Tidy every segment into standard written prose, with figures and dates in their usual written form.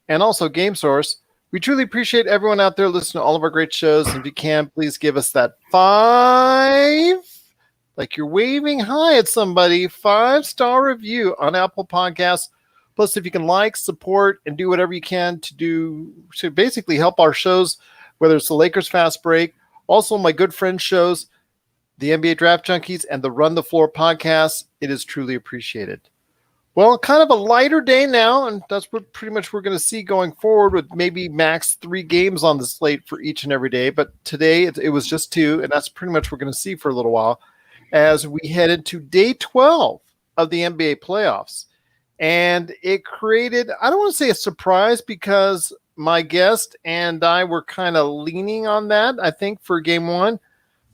and also Game Source. We truly appreciate everyone out there listening to all of our great shows. And if you can, please give us that 5, like you're waving hi at somebody, 5-star review on Apple Podcasts. Plus, if you can like, support, and do whatever you can to basically help our shows, whether it's the Lakers Fast Break, also my good friend shows, the NBA Draft Junkies, and the Run the Floor podcast, it is truly appreciated. Well, kind of a lighter day now, and that's what pretty much we're going to see going forward with maybe max 3 games on the slate for each and every day. But today it was just 2, and that's pretty much what we're going to see for a little while as we head into day 12 of the NBA playoffs. And it created, I don't want to say a surprise because my guest and I were kind of leaning on that, I think, for game 1.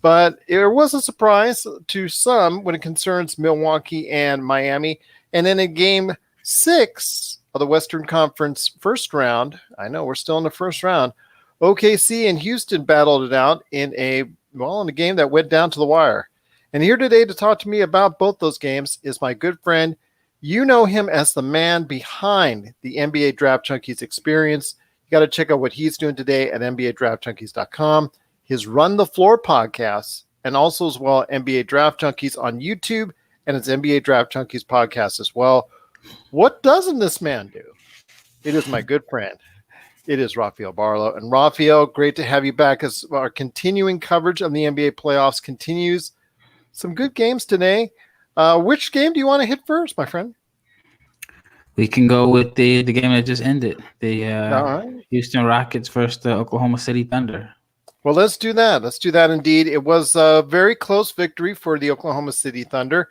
But it was a surprise to some when it concerns Milwaukee and Miami. And then in game 6 of the Western Conference first round, I know we're still in the first round, OKC and Houston battled it out in a game that went down to the wire. And here today to talk to me about both those games is my good friend. You know him as the man behind the NBA Draft Junkies experience. You got to check out what he's doing today at NBADraftJunkies.com, his Run the Floor podcast, and also as well NBA Draft Junkies on YouTube, and its NBA Draft Junkies podcast as well. What doesn't this man do? It is my good friend. It is Rafael Barlowe. And Rafael, great to have you back as our continuing coverage of the NBA playoffs continues. Some good games today. Which game do you want to hit first, my friend? We can go with the game that just ended. The Houston Rockets versus the Oklahoma City Thunder. Well, let's do that. Let's do that indeed. It was a very close victory for the Oklahoma City Thunder.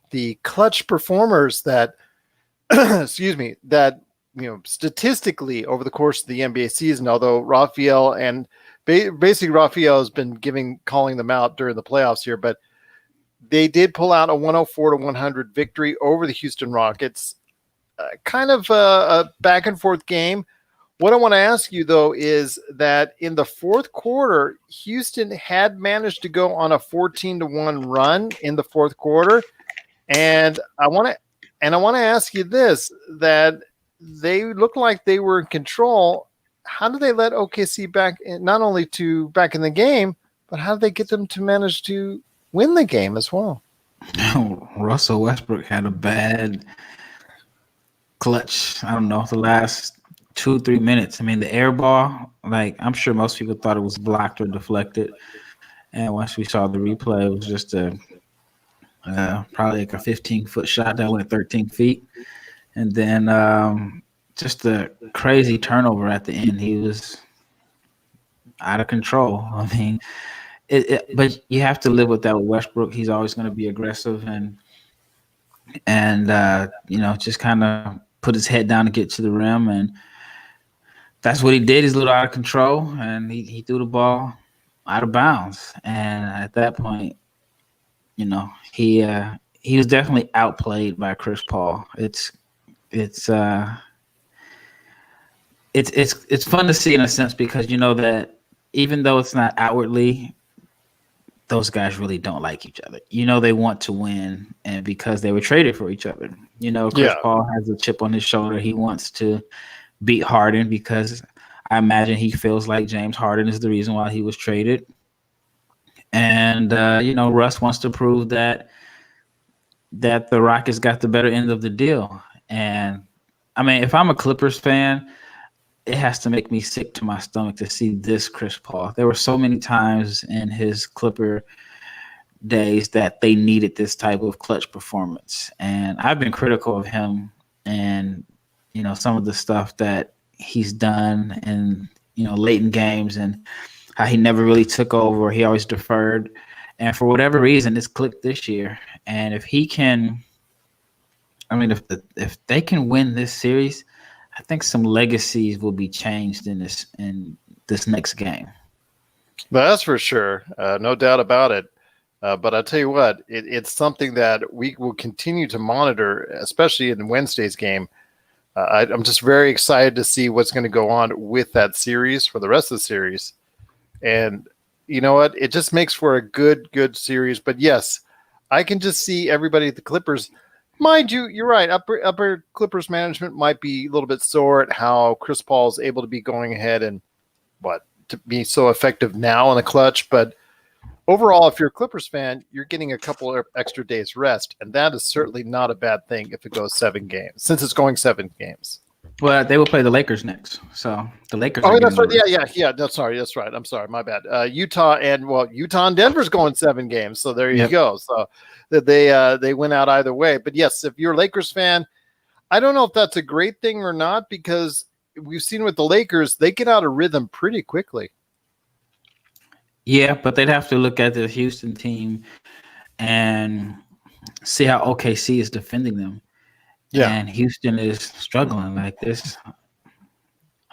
The clutch performers that, statistically over the course of the NBA season, although Rafael and basically Rafael has been calling them out during the playoffs here, but they did pull out a 104-100 victory over the Houston Rockets. Kind of a back and forth game. What I want to ask you, though, is that in the fourth quarter, Houston had managed to go on a 14-1 run in the fourth quarter. And I want to ask you this, that they look like they were in control. How did they let OKC back in, not only back in the game, but how did they get them to manage to win the game as well? Russell Westbrook had a bad clutch. I don't know, the last 2-3 minutes. I mean, the air ball, I'm sure most people thought it was blocked or deflected. And once we saw the replay, it was just probably like a 15-foot shot that went 13 feet. And then just a crazy turnover at the end. He was out of control. I mean, but you have to live with that with Westbrook. He's always going to be aggressive and just kind of put his head down to get to the rim. And that's what he did. He's a little out of control, and he threw the ball out of bounds. And at that point, he was definitely outplayed by Chris Paul. It's fun to see in a sense because you know that even though it's not outwardly, those guys really don't like each other. They want to win, and because they were traded for each other. Chris Paul has a chip on his shoulder. He wants to beat Harden because I imagine he feels like James Harden is the reason why he was traded. And, Russ wants to prove that the Rockets got the better end of the deal. And, I mean, if I'm a Clippers fan, it has to make me sick to my stomach to see this Chris Paul. There were so many times in his Clipper days that they needed this type of clutch performance. And I've been critical of him and, some of the stuff that he's done and, late in games and how he never really took over. He always deferred. And for whatever reason, it's clicked this year. And if he can, if they can win this series, I think some legacies will be changed in this next game. That's for sure. No doubt about it. But I'll tell you what, it's something that we will continue to monitor, especially in Wednesday's game. I'm just very excited to see what's going to go on with that series for the rest of the series. And you know what? It just makes for a good series. But yes, I can just see everybody at the Clippers Mind you, you're right. Upper Clippers management might be a little bit sore at how Chris Paul is able to be going ahead and to be so effective now in the clutch. But overall, if you're a Clippers fan, you're getting a couple of extra days rest, and that is certainly not a bad thing if it goes 7 games, since it's going 7 games. Well, they will play the Lakers next, so the Lakers. Oh, that's right. Yeah. That's right. I'm sorry. My bad. Utah and Denver's going 7 games, so there you go. So they went out either way. But yes, if you're a Lakers fan, I don't know if that's a great thing or not, because we've seen with the Lakers, they get out of rhythm pretty quickly. Yeah, but they'd have to look at the Houston team and see how OKC is defending them. Yeah, and Houston is struggling like this.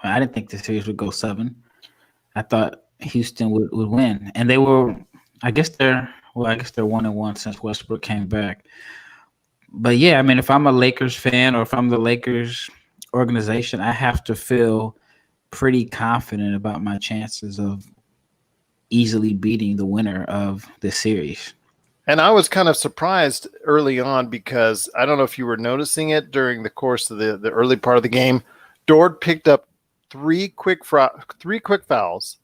I didn't think the series would go 7. I thought Houston would win, and they were. I guess they're 1-1 since Westbrook came back. But yeah, I mean, if I'm a Lakers fan or if I'm the Lakers organization, I have to feel pretty confident about my chances of easily beating the winner of the series. And I was kind of surprised early on, because I don't know if you were noticing it during the course of the early part of the game. Dort picked up 3 quick fouls,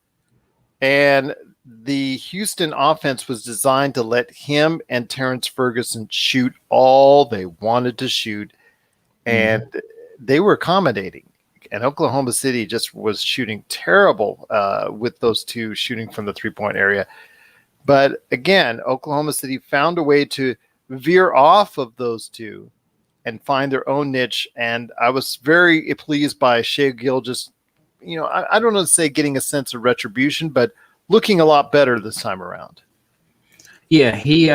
and the Houston offense was designed to let him and Terrence Ferguson shoot all they wanted to shoot, and they were accommodating. And Oklahoma City just was shooting terrible with those two shooting from the 3-point area. But again, Oklahoma City found a way to veer off of those two and find their own niche. And I was very pleased by Shai Gilgeous. I don't know to say getting a sense of retribution, but looking a lot better this time around. Yeah, he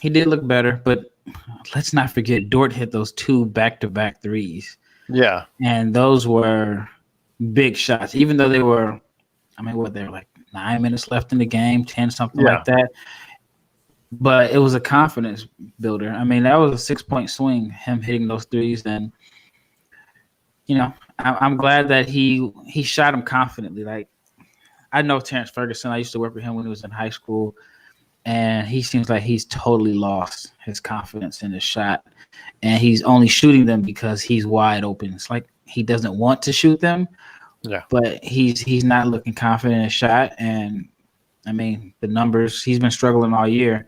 did look better, but let's not forget Dort hit those 2 back-to-back threes. Yeah. And those were big shots, even though they were, they were like 9 minutes left in the game, 10, something like that. But it was a confidence builder. I mean, that was a 6-point swing, him hitting those threes. And, I'm glad that he shot them confidently. Like, I know Terrence Ferguson. I used to work with him when he was in high school. And he seems like he's totally lost his confidence in his shot. And he's only shooting them because he's wide open. It's like he doesn't want to shoot them. Yeah. But he's not looking confident in his shot. And, the numbers, he's been struggling all year.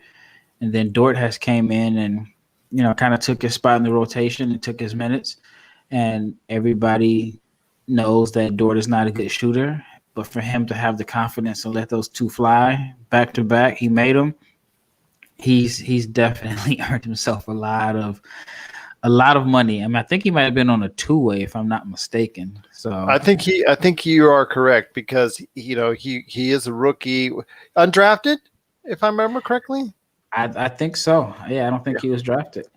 And then Dort has came in and, kind of took his spot in the rotation and took his minutes. And everybody knows that Dort is not a good shooter. But for him to have the confidence and let those 2 fly back to back, he made them. He's definitely earned himself a lot of money. I think he might have been on a 2-way, if I'm not mistaken. So I think you are correct, because he is a rookie, undrafted, if I remember correctly. I think so. Yeah, I don't think he was drafted.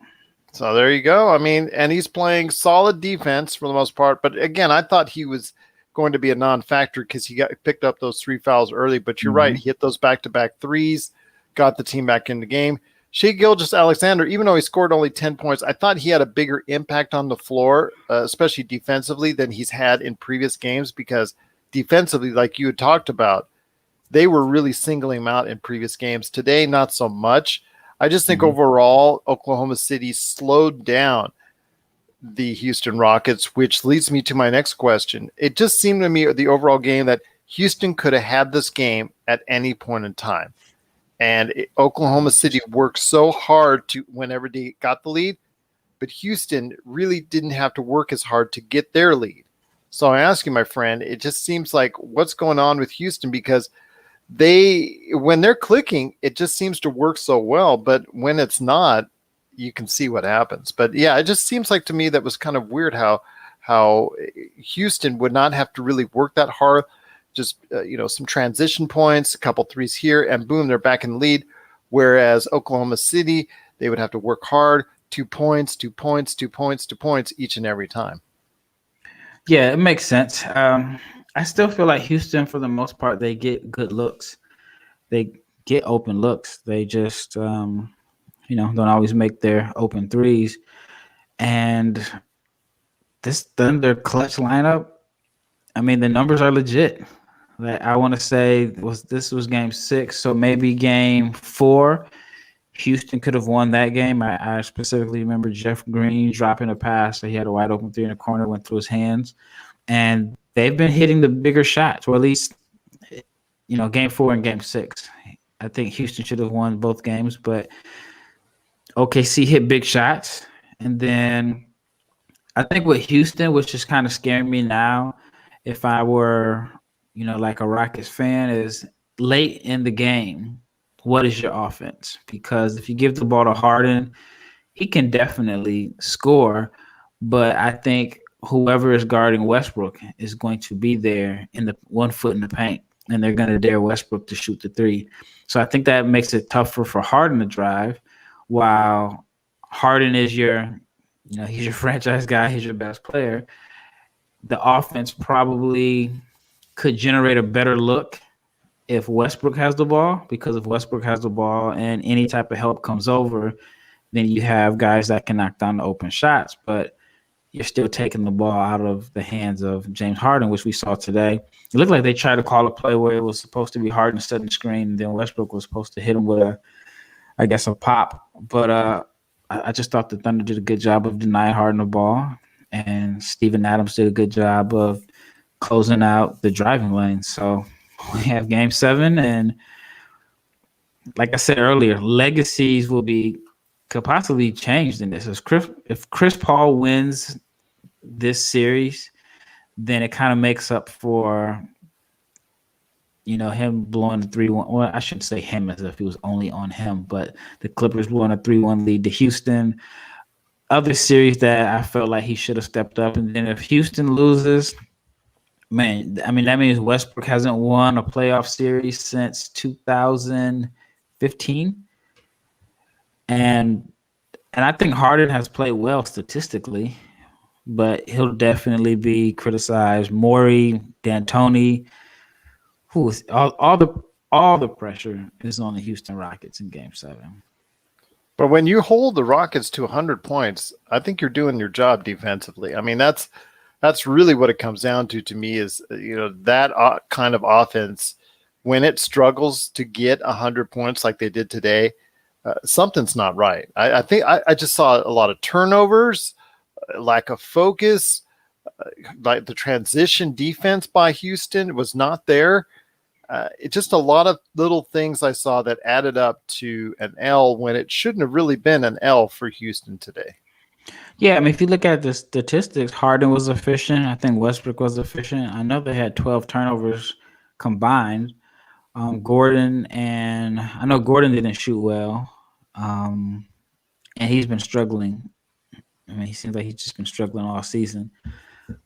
So there you go. And he's playing solid defense for the most part. But again, I thought he was going to be a non-factor because he picked up those 3 fouls early. But you're right. He hit those back-to-back threes, got the team back in the game. Shai Gilgeous-Alexander, even though he scored only 10 points, I thought he had a bigger impact on the floor, especially defensively, than he's had in previous games, because defensively, like you had talked about, they were really singling him out in previous games. Today, not so much. I just think overall, Oklahoma City slowed down the Houston Rockets, which leads me to my next question. It just seemed to me, the overall game, that Houston could have had this game at any point in time. And Oklahoma City worked so hard to whenever they got the lead, but Houston really didn't have to work as hard to get their lead. So I ask you, my friend, it just seems like what's going on with Houston, because when they're clicking, it just seems to work so well, but when it's not, you can see what happens. But yeah, it just seems like to me that was kind of weird how Houston would not have to really work that hard. Just, some transition points, a couple threes here, and boom, they're back in the lead. Whereas Oklahoma City, they would have to work hard, 2 points, 2 points, 2 points, 2 points each and every time. Yeah, it makes sense. I still feel like Houston, for the most part, they get good looks. They get open looks. They just, don't always make their open threes. And this Thunder clutch lineup, the numbers are legit. Like, I want to say this was game 6, so maybe game 4, Houston could have won that game. I specifically remember Jeff Green dropping a pass that he had a wide open three in the corner, went through his hands. And they've been hitting the bigger shots, or at least, game 4 and game 6. I think Houston should have won both games, but OKC hit big shots. And then I think with Houston, which is kind of scaring me now, if I were, like a Rockets fan, is late in the game, what is your offense? Because if you give the ball to Harden, he can definitely score, but I think whoever is guarding Westbrook is going to be there in the 1 foot in the paint, and they're going to dare Westbrook to shoot the three. So I think that makes it tougher for Harden to drive, while Harden is he's your franchise guy, he's your best player. The offense probably could generate a better look if Westbrook has the ball, because if Westbrook has the ball and any type of help comes over, then you have guys that can knock down the open shots, but you're still taking the ball out of the hands of James Harden, which we saw today. It looked like they tried to call a play where it was supposed to be Harden setting the screen, and then Westbrook was supposed to hit him with a pop. But I just thought the Thunder did a good job of denying Harden the ball, and Steven Adams did a good job of closing out the driving lane. So we have game 7, and like I said earlier, legacies could possibly be changed in this. If Chris Paul wins this series, then it kind of makes up for him blowing the 3-1. Well, I shouldn't say him as if it was only on him, but the Clippers blowing a 3-1 lead to Houston. Other series that I felt like he should have stepped up. And then if Houston loses, man, I mean, that means Westbrook hasn't won a playoff series since 2015. And I think Harden has played well statistically, but he'll definitely be criticized. Morey, D'Antoni, all the pressure is on the Houston Rockets in game 7. But when you hold the Rockets to 100 points, I think you're doing your job defensively. I mean, that's really what it comes down to me is, that kind of offense, when it struggles to get 100 points like they did today, something's not right. I think I just saw a lot of turnovers, lack of focus, like the transition defense by Houston was not there. It's just a lot of little things I saw that added up to an L when it shouldn't have really been an L for Houston today. Yeah, I mean, if you look at the statistics, Harden was efficient. I think Westbrook was efficient. I know they had 12 turnovers combined. Gordon, and I know Gordon didn't shoot well, and he's been struggling. I mean, he seems like he's just been struggling all season.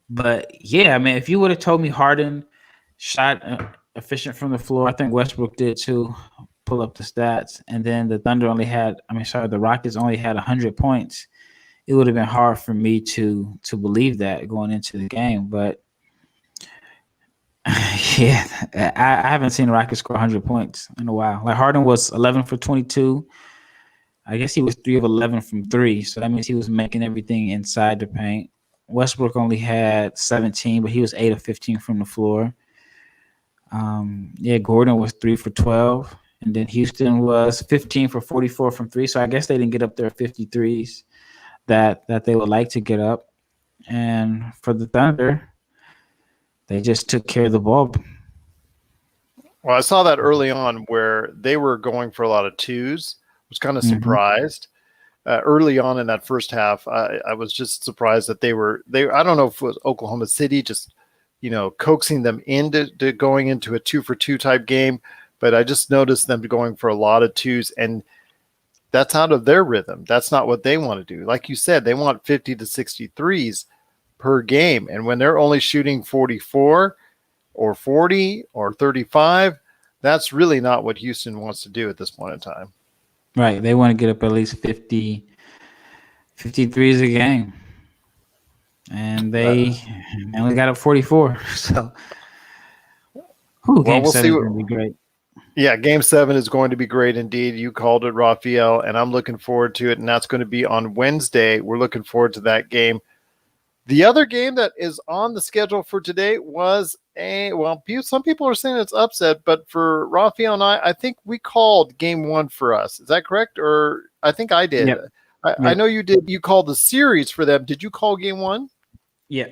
But yeah, I mean, if you would have told me Harden shot efficient from the floor, I think Westbrook did too. Pull up the stats, and then the Rockets only had 100 points. It would have been hard for me to believe that going into the game. But yeah, I haven't seen the Rockets score 100 points in a while. Like Harden was 11 for 22. I guess he was 3 of 11 from 3, so that means he was making everything inside the paint. Westbrook only had 17, but he was 8 of 15 from the floor. Gordon was 3 for 12, and then Houston was 15 for 44 from 3. So I guess they didn't get up their 53s that they would like to get up. And for the Thunder, they just took care of the ball. Well, I saw that early on where they were going for a lot of twos. I was kind of surprised. Early on in that first half, I was just surprised that they I don't know if it was Oklahoma City just, coaxing them into going into a 2-for-2 type game, but I just noticed them going for a lot of twos, and that's out of their rhythm. That's not what they want to do. Like you said, they want 50 to 63s per game, and when they're only shooting 44 or 40 or 35, that's really not what Houston wants to do at this point in time. Right. They want to get up at least 50, 53s a game. And they only got up 44. So, game 7 is going to be great. Yeah, game 7 is going to be great indeed. You called it, Rafael, and I'm looking forward to it. And that's going to be on Wednesday. We're looking forward to that game. The other game that is on the schedule for today was some people are saying it's upset, but for Rafael and I think we called game one for us. Is that correct? Or I think I did. Yep. I know you did. You called the series for them. Did you call game one? Yeah.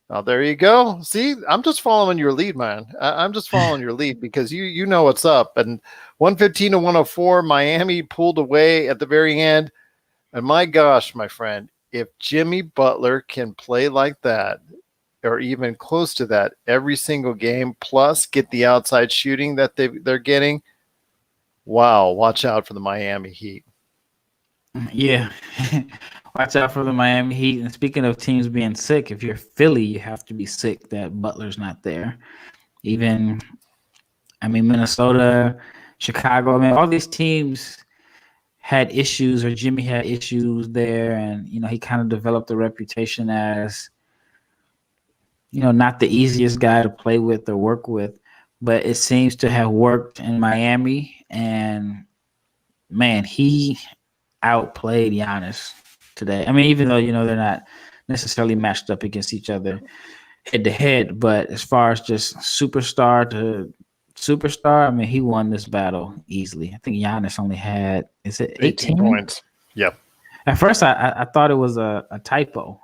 Oh, there you go. See, I'm just following your lead, man. I'm just following your lead because you know what's up. And 115 to 104, Miami pulled away at the very end. And my gosh, my friend, if Jimmy Butler can play like that, or even close to that every single game, plus get the outside shooting that they're getting, wow, watch out for the Miami Heat. Yeah. Watch out for the Miami Heat. And speaking of teams being sick, if you're Philly, you have to be sick that Butler's not there. Minnesota, Chicago, all these teams had issues, or Jimmy had issues there. And, he kind of developed a reputation as, not the easiest guy to play with or work with. But it seems to have worked in Miami. And, man, he outplayed Giannis today. Even though, they're not necessarily matched up against each other head to head, but as far as just superstar to superstar, he won this battle easily. I think Giannis only had, is it 18 points? Yep. At first, I thought it was a typo.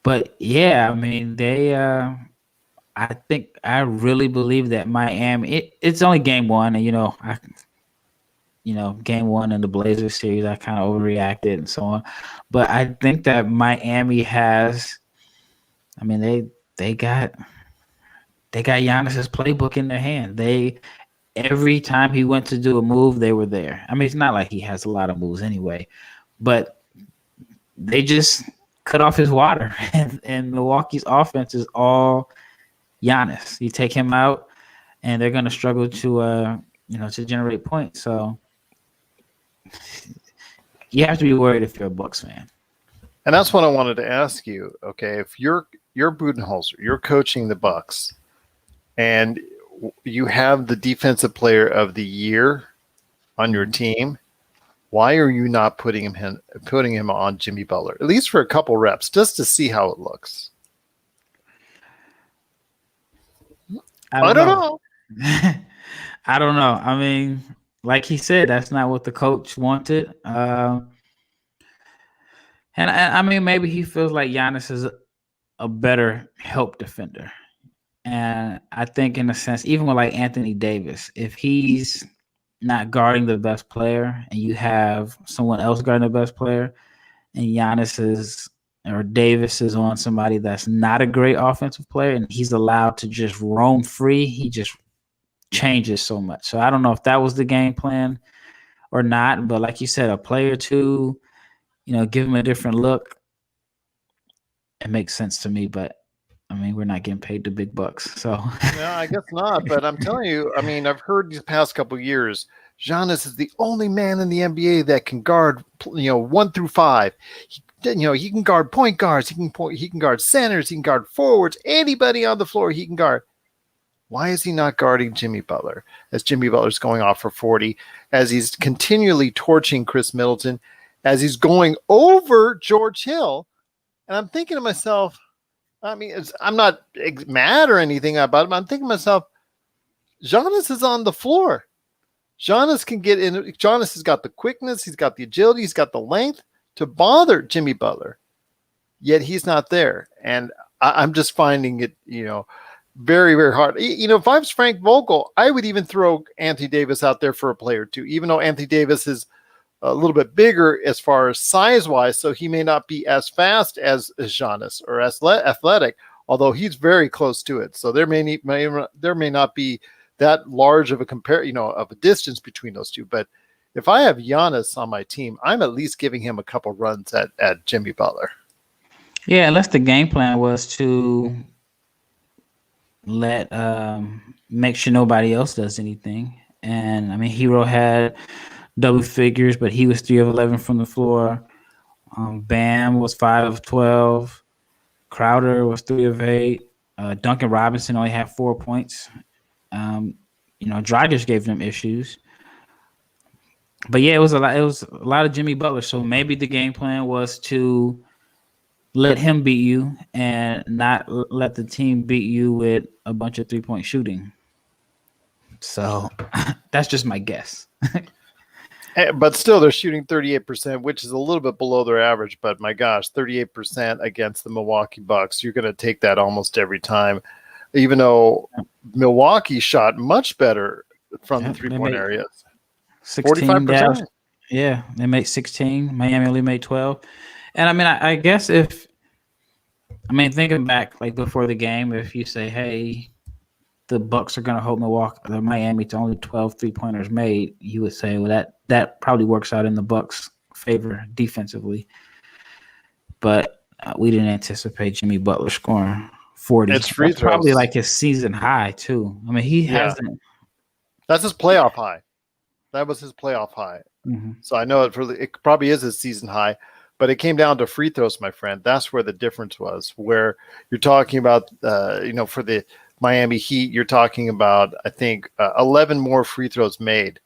But yeah, they, I really believe that Miami, it's only game one. And, game one in the Blazers series, I kind of overreacted and so on. But I think that Miami has, they got Giannis's playbook in their hand. Every time he went to do a move, they were there. It's not like he has a lot of moves anyway, but they just cut off his water. And Milwaukee's offense is all Giannis. You take him out, and they're going to struggle to generate points. So you have to be worried if you're a Bucks fan. And that's what I wanted to ask you. Okay, if you're Budenholzer, you're coaching the Bucks, and you have the defensive player of the year on your team, why are you not putting him on Jimmy Butler, at least for a couple reps, just to see how it looks? I don't know. I don't know. Like he said, that's not what the coach wanted. And maybe he feels like Giannis is a better help defender. And I think in a sense, even with like Anthony Davis, if he's not guarding the best player and you have someone else guarding the best player, and Davis is on somebody that's not a great offensive player and he's allowed to just roam free, he just changes so much. So I don't know if that was the game plan or not, but like you said, a player to, give him a different look. It makes sense to me, but we're not getting paid the big bucks. So no, I guess not. But I'm telling you, I've heard these past couple of years, Giannis is the only man in the NBA that can guard, 1 through 5. He can guard point guards. He can guard centers. He can guard forwards. Anybody on the floor, he can guard. Why is he not guarding Jimmy Butler? As Jimmy Butler's going off for 40, as he's continually torching Chris Middleton, as he's going over George Hill. And I'm thinking to myself, I'm not mad or anything about it, but I'm thinking to myself, Giannis is on the floor. Giannis can get in. Giannis has got the quickness. He's got the agility. He's got the length to bother Jimmy Butler. Yet he's not there. And I'm just finding it, very, very hard. If I was Frank Vogel, I would even throw Anthony Davis out there for a play or two, even though Anthony Davis is a little bit bigger as far as size-wise, so he may not be as fast as Giannis or as athletic, although he's very close to it. So there may not be that large of a distance between those two. But if I have Giannis on my team, I'm at least giving him a couple runs at Jimmy Butler. Yeah, unless the game plan was to make sure nobody else does anything. And Hero had double figures, but he was 3 of 11 from the floor. Bam was 5 of 12. Crowder was 3 of 8. Duncan Robinson only had 4 points. Dragic gave them issues. But yeah, it was a lot of Jimmy Butler. So maybe the game plan was to let him beat you and not let the team beat you with a bunch of 3-point shooting. So that's just my guess. But still, they're shooting 38%, which is a little bit below their average. But my gosh, 38% against the Milwaukee Bucks. You're going to take that almost every time, even though Milwaukee shot much better from the 3-point areas. 45%. Yeah, they made 16. Miami only made 12. And I mean, I guess thinking back, like before the game, if you say, hey, the Bucks are going to hold Miami to only 12 3-pointers made, you would say, well, that probably works out in the Bucks' favor defensively. But we didn't anticipate Jimmy Butler scoring 40. It's free throws. Probably like his season high, too. I mean, he hasn't. That's his playoff high. That was his playoff high. Mm-hmm. So I know it probably is his season high, but it came down to free throws, my friend. That's where the difference was, where you're talking about, for the Miami Heat, you're talking about, I think, 11 more free throws made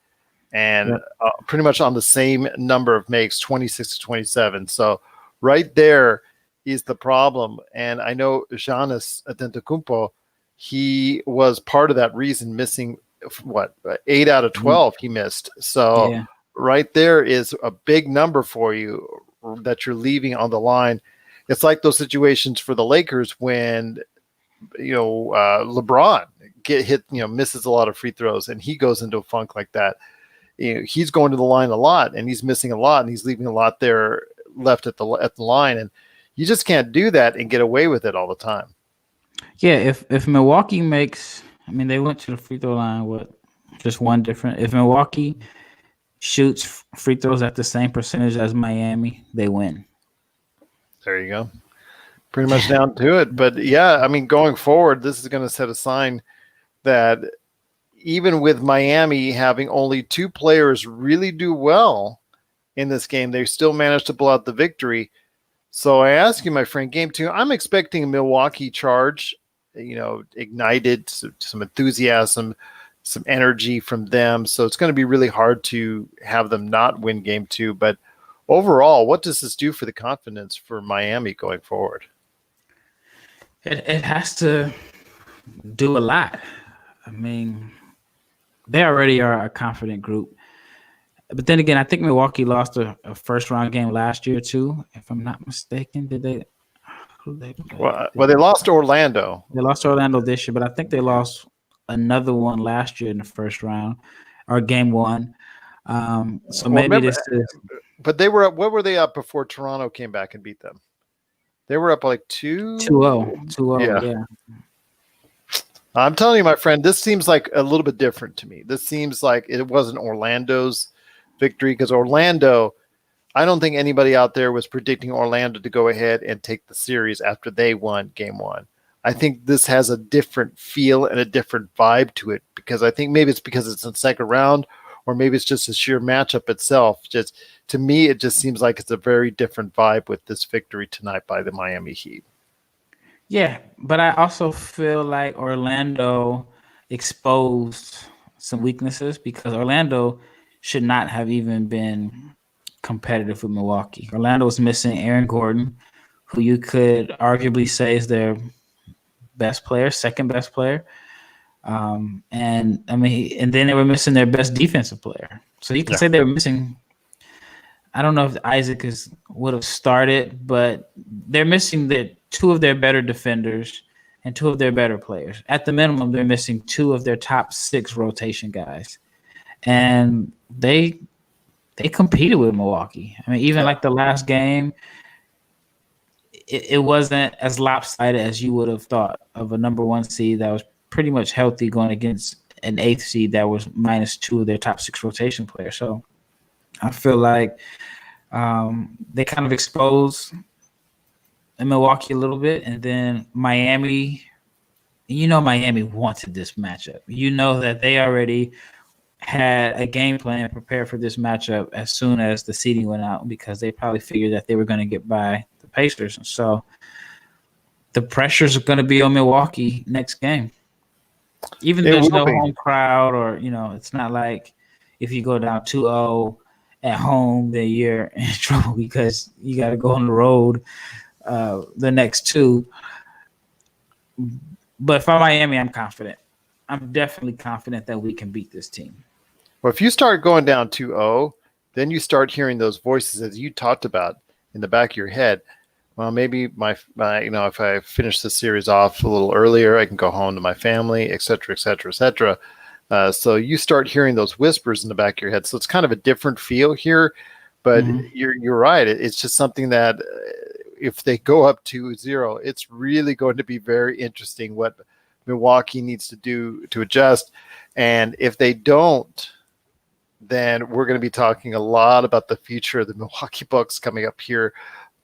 and pretty much on the same number of makes, 26 to 27. So right there is the problem. And I know Giannis Antetokounmpo, he was part of that reason, missing 8 out of 12 he missed. So right there is a big number for you that you're leaving on the line. It's like those situations for the Lakers when LeBron get hit, misses a lot of free throws and he goes into a funk like that. He's going to the line a lot and he's missing a lot and he's leaving a lot there left at the line, and you just can't do that and get away with it all the time. Yeah, if Milwaukee makes, they went to the free throw line just one different. If Milwaukee shoots free throws at the same percentage as Miami, they win. There you go. Pretty much down to it. But yeah, going forward, this is going to set a sign that even with Miami having only 2 players really do well in this game, they still managed to pull out the victory. So I ask you, my friend, game 2, I'm expecting a Milwaukee charge, ignited, some enthusiasm, some energy from them. So it's going to be really hard to have them not win game 2. But overall, what does this do for the confidence for Miami going forward? It has to do a lot. They already are a confident group. But then again, I think Milwaukee lost a first-round game last year, too, if I'm not mistaken. Did they? Well, they lost to Orlando. They lost to Orlando this year, but I think they lost another one last year in the first round or game 1. So maybe this is. But they were up. What were they up before Toronto came back and beat them? They were up like 2-0. 2-0. Yeah. I'm telling you, my friend, this seems like a little bit different to me. This seems like it wasn't Orlando's victory, because Orlando, I don't think anybody out there was predicting Orlando to go ahead and take the series after they won game 1. I think this has a different feel and a different vibe to it, because I think maybe it's because it's in the second round, or maybe it's just a sheer matchup itself. Just to me, it just seems like it's a very different vibe with this victory tonight by the Miami Heat. Yeah, but I also feel like Orlando exposed some weaknesses, because Orlando should not have even been competitive with Milwaukee. Orlando was missing Aaron Gordon, who you could arguably say is their best player, second best player. And then they were missing their best defensive player. So you can say they were missing. I don't know if Isaac would have started, but they're missing 2 of their better defenders and 2 of their better players. At the minimum, they're missing 2 of their top 6 rotation guys. And they competed with Milwaukee. Even like the last game, it wasn't as lopsided as you would have thought of a number 1 seed that was pretty much healthy going against an 8th seed that was minus 2 of their top 6 rotation players. So I feel like they kind of exposed Milwaukee a little bit, and then Miami. Miami wanted this matchup. That they already had a game plan prepared for this matchup as soon as the seeding went out, because they probably figured that they were going to get by the Pacers. And so the pressures are going to be on Milwaukee next game. Even though there's no home crowd, or, it's not like if you go down 2-0 at home, then you're in trouble because you got to go on the road the next two. But for Miami, I'm confident. I'm definitely confident that we can beat this team. Well, if you start going down 2-0, then you start hearing those voices as you talked about in the back of your head. Well, maybe my if I finish the series off a little earlier, I can go home to my family, et cetera, et cetera, et cetera. So you start hearing those whispers in the back of your head. So it's kind of a different feel here, but you're right. It's just something that if they go up 2-0, it's really going to be very interesting what Milwaukee needs to do to adjust. And if they don't, then we're going to be talking a lot about the future of the Milwaukee Bucks coming up here,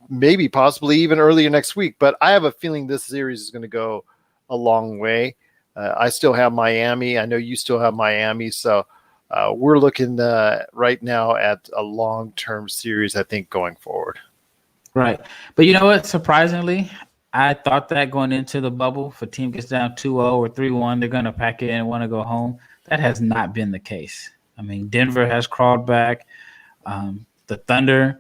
maybe possibly even earlier next week. But I have a feeling this series is going to go a long way. I still have Miami. I know you still have Miami. So we're looking right now at a long-term series, I think, going forward. Right. But you know what? Surprisingly, I thought that going into the bubble, if a team gets down 2-0 or 3-1, they're going to pack it in and want to go home. That has not been the case. I mean, Denver has crawled back. The Thunder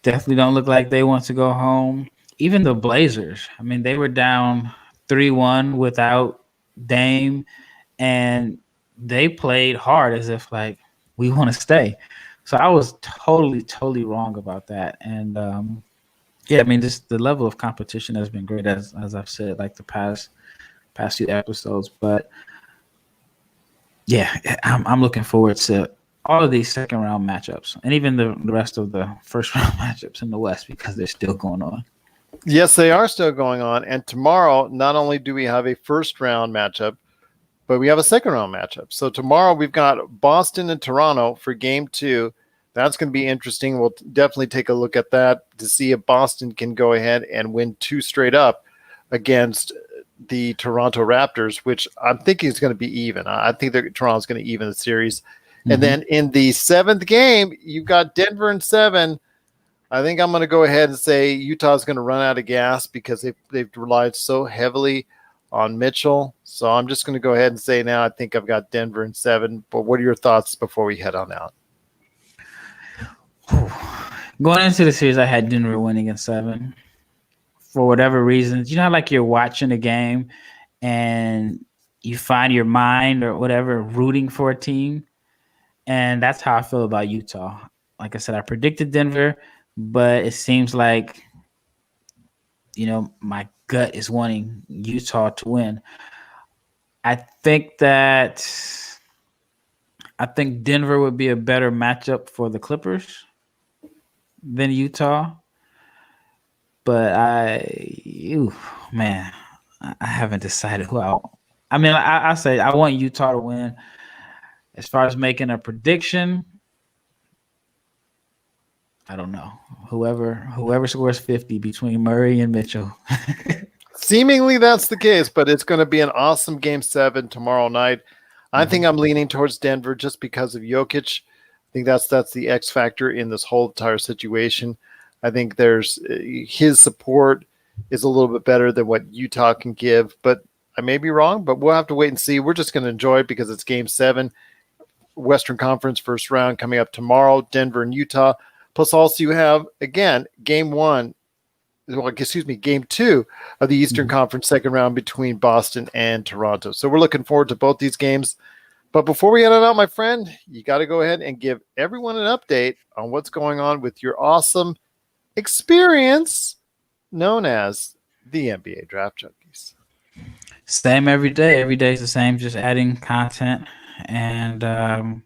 definitely don't look like they want to go home. Even the Blazers, I mean, they were down 3-1 without Dame, and they played hard as if, like, we want to stay. So I was totally wrong about that. And, yeah, I mean, just the level of competition has been great, as I've said, like the past few episodes. But, yeah, I'm looking forward to all of these second-round matchups and even the rest of the first-round matchups in the West because they're still going on. Yes, they are still going on. And tomorrow, not only do we have a first-round matchup, but we have a second-round matchup. So tomorrow we've got Boston and Toronto for Game 2. That's going to be interesting. We'll definitely take a look at that to see if Boston can go ahead and win 2 straight up against the Toronto Raptors, which I'm thinking is going to be even. I think that Toronto's going to even the series. Mm-hmm. And then in the 7th game, you've got Denver in 7. I think I'm going to go ahead and say Utah's going to run out of gas because they've relied so heavily on Mitchell. So I'm just going to go ahead and say now I think I've got Denver in 7. But what are your thoughts before we head on out? Going into the series, I had Denver winning in 7. For whatever reasons, you know how like you're watching a game and you find your mind or whatever rooting for a team? And that's how I feel about Utah. Like I said, I predicted Denver, but it seems like, you know, my gut is wanting Utah to win. I think Denver would be a better matchup for the Clippers than Utah. But I haven't decided who I say I want Utah to win. As far as making a prediction, I don't know. Whoever scores 50 between Murray and Mitchell. Seemingly that's the case, but it's going to be an awesome Game 7 tomorrow night. I think I'm leaning towards Denver just because of Jokic. I think that's the X factor in this whole entire situation. I think there's his support is a little bit better than what Utah can give, but I may be wrong, but we'll have to wait and see. We're just going to enjoy it because it's Game 7, Western Conference first round coming up tomorrow, Denver and Utah. Plus also you have, again, Game 2 of the Eastern Conference second round between Boston and Toronto. So we're looking forward to both these games. But before we head on out, my friend, you got to go ahead and give everyone an update on what's going on with your awesome experience known as the NBA Draft Junkies. Same every day. Every day is the same, just adding content. And I've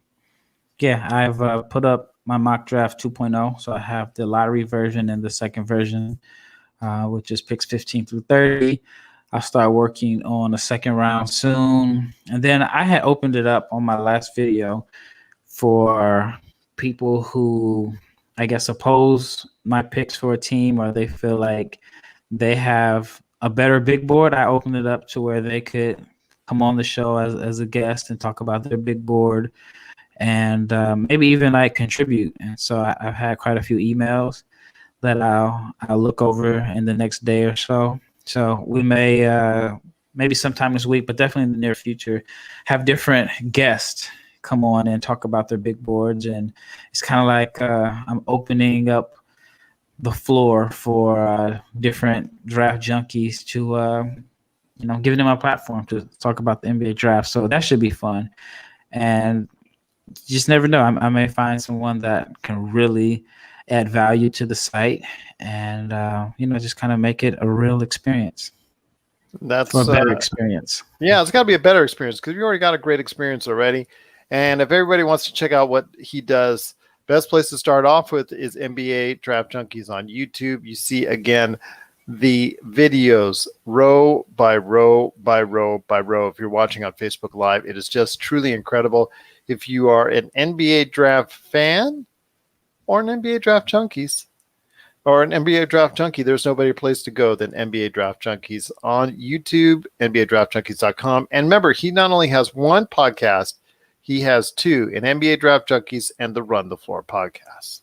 put up my mock draft 2.0. So I have the lottery version and the second version, which is picks 15 through 30. I'll start working on a second round soon. And then I had opened it up on my last video for people who, I guess, oppose my picks for a team or they feel like they have a better big board. I opened it up to where they could come on the show as a guest and talk about their big board and maybe even like contribute. And so I've had quite a few emails that I'll look over in the next day or so. So we may maybe sometime this week, but definitely in the near future, have different guests come on and talk about their big boards. And it's kind of like I'm opening up the floor for different draft junkies to giving them a platform to talk about the NBA draft. So that should be fun. And you just never know. I may find someone that can really add value to the site and, just kind of make it a real experience. That's or a better experience. Yeah, it's got to be a better experience because we already got a great experience already. And if everybody wants to check out what he does, best place to start off with is NBA Draft Junkies on YouTube. You see, again, the videos row by row by row by row. If you're watching on Facebook Live, it is just truly incredible. If you are an NBA Draft fan or an NBA Draft Junkies, or an NBA Draft Junkie, there's no better place to go than NBA Draft Junkies on YouTube, NBADraftJunkies.com. And remember, he not only has one podcast, he has two, an NBA Draft Junkies and the Run the Floor podcast.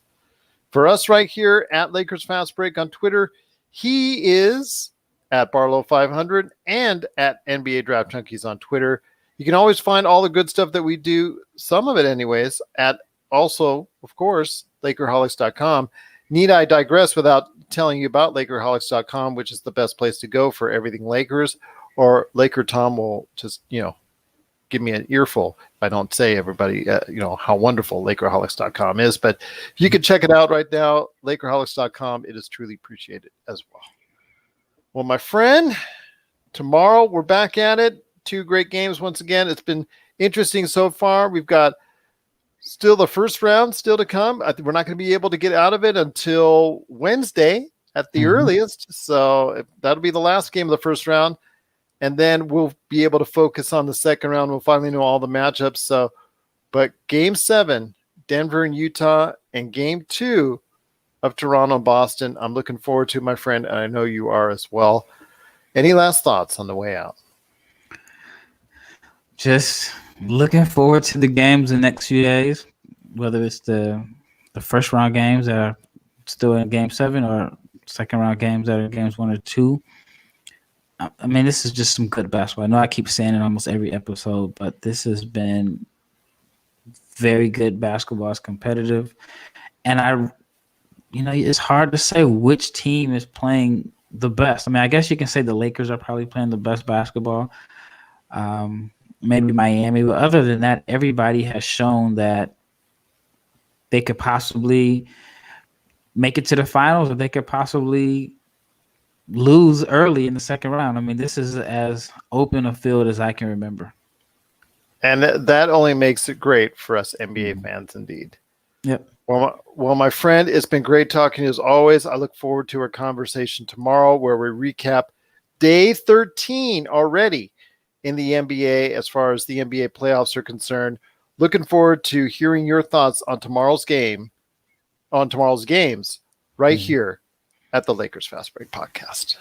For us right here at Lakers Fast Break on Twitter, he is at Barlowe500 and at NBA Draft Junkies on Twitter. You can always find all the good stuff that we do, some of it anyways, at also, of course, Lakerholics.com. Need I digress without telling you about Lakerholics.com, which is the best place to go for everything Lakers, or Laker Tom will just, give me an earful if I don't say everybody, how wonderful Lakerholics.com is. But if you can check it out right now, Lakerholics.com, it is truly appreciated as well. Well, my friend, tomorrow we're back at it. 2 great games once again. It's been interesting so far. We've got still the first round still to come. I think we're not going to be able to get out of it until Wednesday at the earliest. So that'll be the last game of the first round. And then we'll be able to focus on the second round. We'll finally know all the matchups. So, but game 7, Denver and Utah, and game 2 of Toronto and Boston, I'm looking forward to, my friend. And I know you are as well. Any last thoughts on the way out? Just looking forward to the games in the next few days, whether it's the first round games that are still in game 7 or second round games that are games 1 or 2. I mean, this is just some good basketball. I know I keep saying it almost every episode, but this has been very good basketball. It's competitive. And it's hard to say which team is playing the best. I mean, I guess you can say the Lakers are probably playing the best basketball. Maybe Miami, but other than that, everybody has shown that they could possibly make it to the finals, or they could possibly lose early in the second round. I mean, this is as open a field as I can remember. And that only makes it great for us NBA fans indeed. Yep. Well, my friend, it's been great talking to you as always. I look forward to our conversation tomorrow where we recap day 13 already in the NBA as far as the NBA playoffs are concerned. Looking forward to hearing your thoughts on tomorrow's games right here at the Lakers Fast Break Podcast.